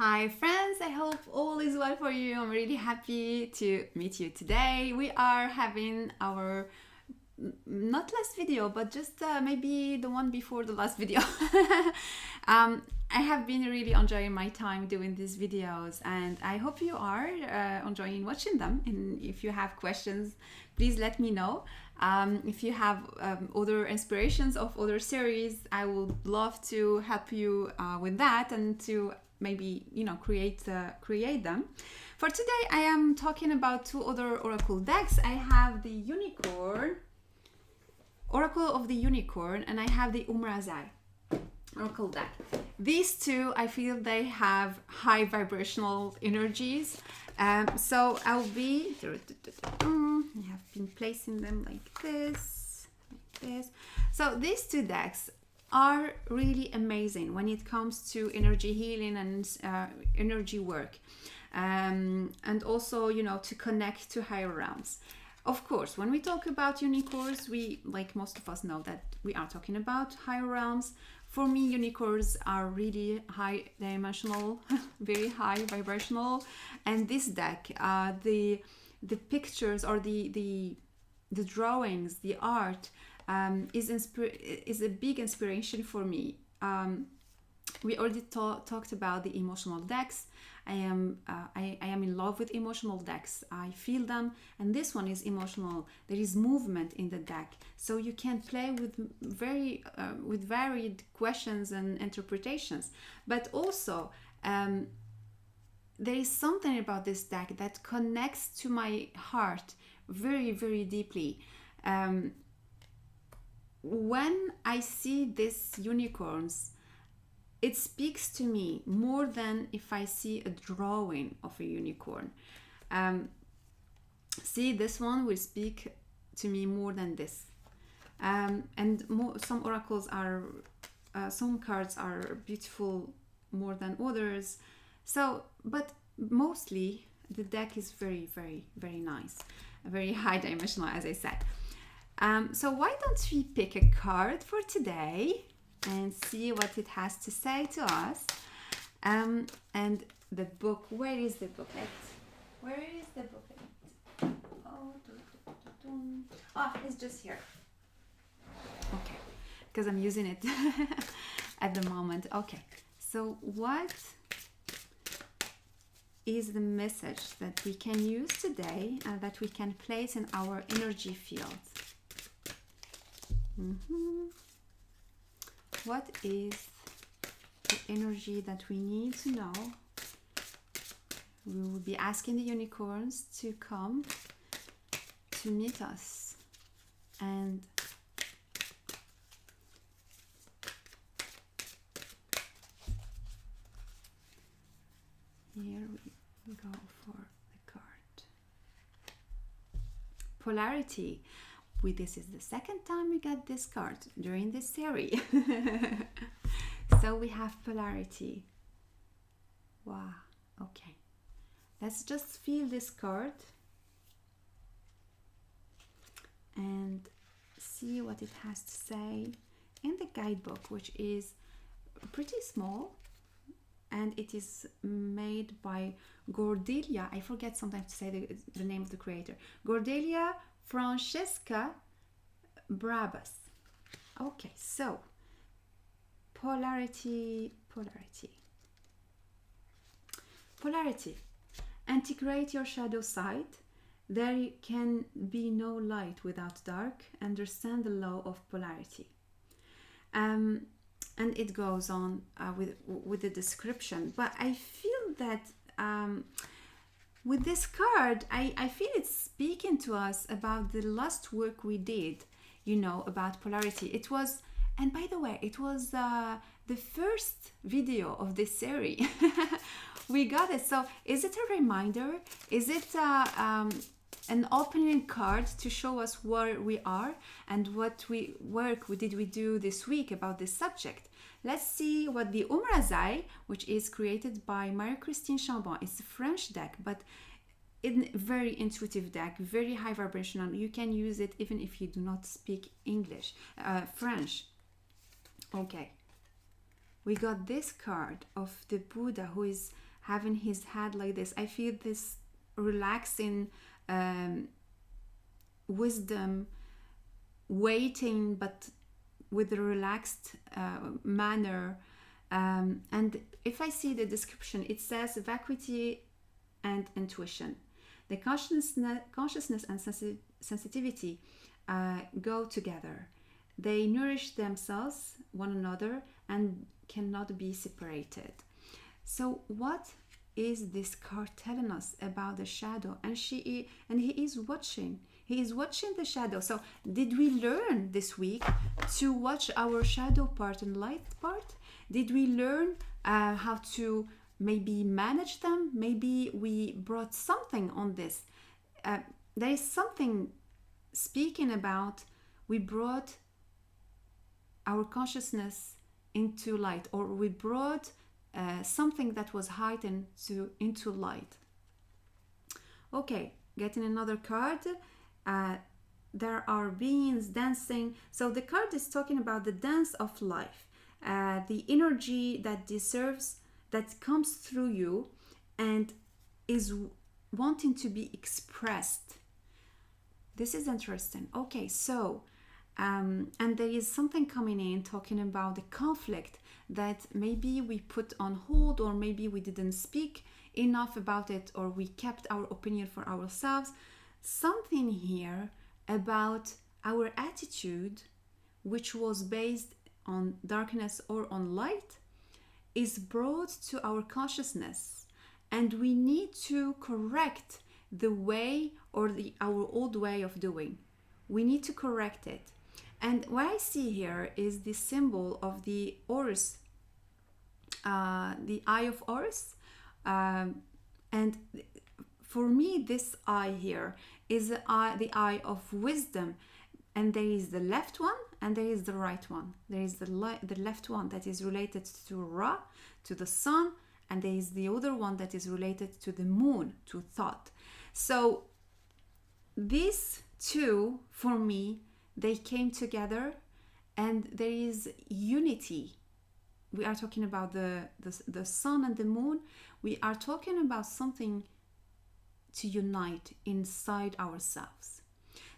Hi friends, I hope all is well for you. I'm really happy to meet you today. We are having our not last video, but just maybe the one before the last video. I have been really enjoying my time doing these videos, and I hope you are enjoying watching them. And if you have questions, please let me know. If you have other inspirations of other series, I would love to help you with that and to maybe create them. For today, I am talking about two other oracle decks. I have the Unicorn, Oracle of the Unicorn, and I have the Uumrazaï Oracle deck. These two, I feel they have high vibrational energies. So I'll be, I have been placing them like this. So these two decks are really amazing when it comes to energy healing and energy work, and also to connect to higher realms. Of course, when we talk about unicorns, we, like most of us, know that we are talking about higher realms. For me, unicorns are really high dimensional, very high vibrational, and this deck, the pictures or the drawings, the art, is a big inspiration for me. We already talked about the emotional decks. I am in love with emotional decks. I feel them, and this one is emotional. There is movement in the deck, so you can play with with varied questions and interpretations. But also, there is something about this deck that connects to my heart very, very deeply. When I see these unicorns, it speaks to me more than if I see a drawing of a unicorn. See, this one will speak to me more than this. And some oracles are, some cards are beautiful more than others. So, but mostly the deck is very, very, very nice, very high dimensional, as I said. So why don't we pick a card for today and see what it has to say to us. And the book, where is the booklet? Where is the booklet? Oh, it's just here. Okay, because I'm using it at the moment. Okay, so what is the message that we can use today and that we can place in our energy field? What is the energy that we need to know? We will be asking the unicorns to come to meet us, and here we go for the card. Polarity. This is the second time we got this card during this series. So we have polarity. Wow, okay. Let's just feel this card and see what it has to say in the guidebook, which is pretty small, and it is made by Cordelia. I forget sometimes to say the name of the creator. Cordelia Francesca Brabus. Okay, so polarity. Integrate your shadow side. There can be no light without dark. Understand the law of polarity. And it goes on with the description. But I feel that with this card, I feel it's speaking to us about the last work we did, about polarity. It was, and by the way, it was the first video of this series. We got it. So is it a reminder? Is it an opening card to show us where we are and what work did we do this week about this subject? Let's see what the Oumrazaï, which is created by Marie-Christine Chambon. It's a French deck, but a very intuitive deck, very high vibrational. You can use it even if you do not speak French. Okay. We got this card of the Buddha, who is having his head like this. I feel this relaxing wisdom, waiting, but with a relaxed manner. And if I see the description, it says vacuity and intuition. The consciousness and sensitivity go together. They nourish themselves, one another, and cannot be separated. So what is this card telling us about the shadow? And he is watching. He is watching the shadow. So did we learn this week to watch our shadow part and light part? Did we learn how to maybe manage them? Maybe we brought something on this. There is something speaking about we brought our consciousness into light, or we brought something that was heightened into light. Okay, getting another card. There are beings dancing. So the card is talking about the dance of life, the energy that comes through you and is wanting to be expressed. This is interesting. Okay, so and there is something coming in talking about the conflict that maybe we put on hold, or maybe we didn't speak enough about it, or we kept our opinion for ourselves. Something here about our attitude, which was based on darkness or on light, is brought to our consciousness, and we need to correct the way, or our old way of doing. We need to correct it. And what I see here is the symbol of the Horus, the eye of Horus. And for me, this eye here is the eye of wisdom. And there is the left one and there is the right one. There is the left one that is related to Ra, to the sun, and there is the other one that is related to the moon, to thought. So these two, for me, they came together, and there is unity. We are talking about the sun and the moon. We are talking about something to unite inside ourselves.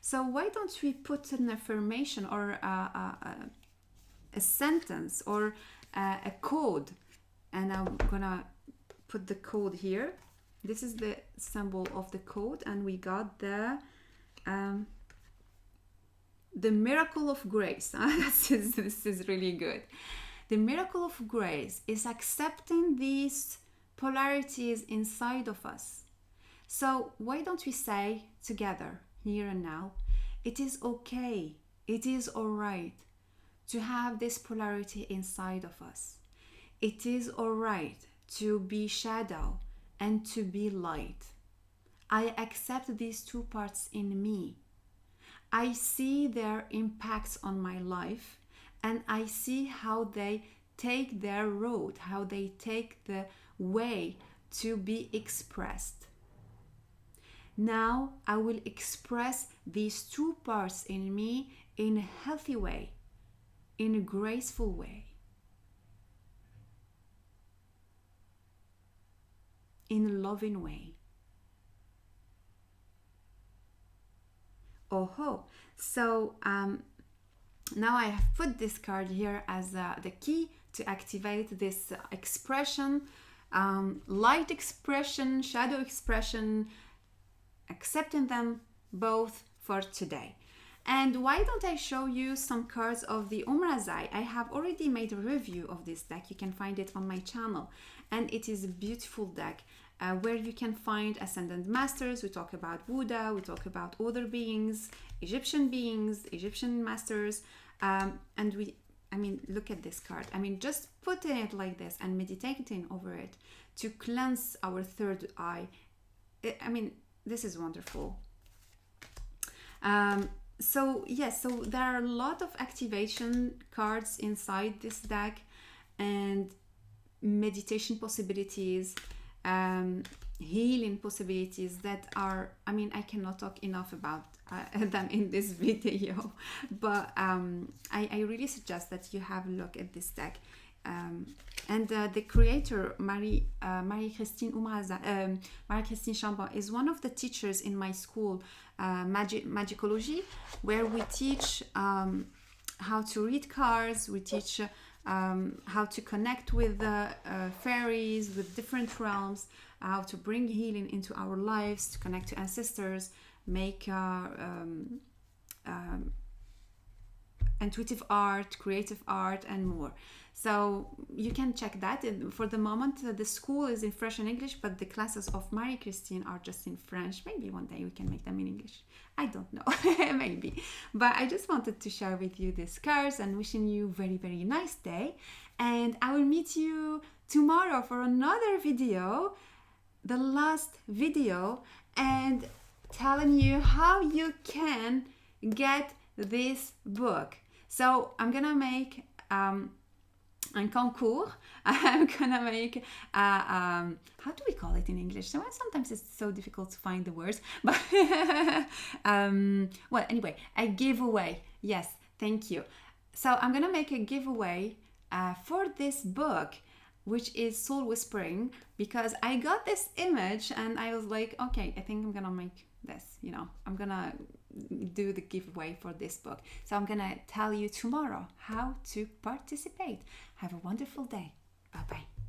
So why don't we put an affirmation, or a sentence, or a code? And I'm gonna put the code here. This is the symbol of the code, and we got the miracle of grace. This is really good. The miracle of grace is accepting these polarities inside of us. So why don't we say together, here and now, it is okay, it is all right to have this polarity inside of us. It is all right to be shadow and to be light. I accept these two parts in me. I see their impacts on my life, and I see how they take their road, how they take the way to be expressed. Now I will express these two parts in me in a healthy way, in a graceful way, in a loving way. Oh, so now I have put this card here as the key to activate this expression, light expression, shadow expression, accepting them both for today. And why don't I show you some cards of the Oumrazaï? I have already made a review of this deck. You can find it on my channel, and it is a beautiful deck where you can find ascendant masters. We talk about Buddha, we talk about other beings, Egyptian masters, and look at this card. Just putting it like this and meditating over it to cleanse our third eye. This is wonderful. So there are a lot of activation cards inside this deck, and meditation possibilities, healing possibilities that are, I cannot talk enough about them in this video, but I really suggest that you have a look at this deck. and the creator, Marie-Christine Marie-Christine Chambon, is one of the teachers in my school, Magicology, where we teach how to read cards, we teach how to connect with fairies, with different realms, how to bring healing into our lives, to connect to ancestors, make intuitive art, creative art, and more. So you can check that. For the moment, the school is in French and English, but the classes of Marie-Christine are just in French. Maybe one day we can make them in English. I don't know, maybe. But I just wanted to share with you these cards and wishing you a very, very nice day. And I will meet you tomorrow for another video, the last video, and telling you how you can get this book. So I'm gonna make un concours. I'm gonna make how do we call it in English? So sometimes it's so difficult to find the words, but well, anyway, a giveaway. Yes, thank you. So I'm gonna make a giveaway for this book, which is Soul Whispering, because I got this image and I was like, okay, I think I'm gonna make this, you know, I'm gonna do the giveaway for this book. So I'm gonna tell you tomorrow how to participate. Have a wonderful day. Bye bye.